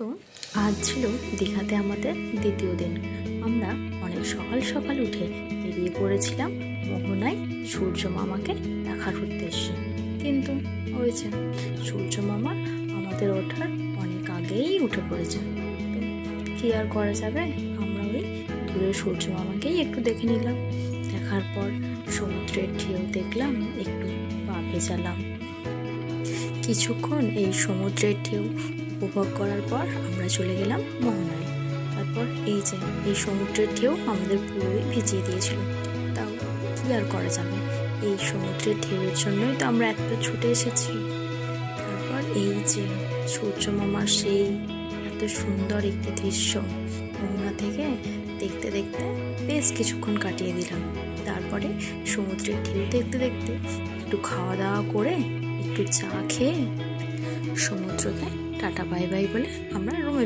তো আজ ছিল দীঘাতে আমাদের দ্বিতীয় দিন। আমরা অনেক সকাল সকাল উঠে বেরিয়ে পড়েছিলাম মোহনায় সূর্য মামাকে দেখার উদ্দেশ্যে। কিন্তু ওই যে সূর্য মামা আমাদের ওঠার অনেক আগেই উঠে পড়েছে। তো কী আর করা যাবে, আমরা ওই দূরে সূর্য মামাকেই একটু দেখে নিলাম। দেখার পর সমুদ্রের ঢেউ দেখলাম, একটু পা ভেজালাম। কিছুক্ষণ এই সমুদ্রের ঢেউ উপভোগ করার পর আমরা চলে গেলাম মোহনায়। তারপর এই যে এই সমুদ্রের ঢেউ আমাদের পুরোই ভিজিয়ে দিয়েছিল। তাও কী আর করা যাবে, এই সমুদ্রের ঢেউয়ের জন্যই তো আমরা এত ছুটে এসেছি। তারপর এই যে সূর্য মামার সেই এত সুন্দর একটি দৃশ্য মোহনা থেকে দেখতে দেখতে বেশ কিছুক্ষণ কাটিয়ে দিলাম। তারপরে সমুদ্রের ঢেউ দেখতে দেখতে একটু খাওয়া দাওয়া করে একটু চা খেয়ে সমুদ্রকে টাটা বাই বাই বলে আমরা রুমে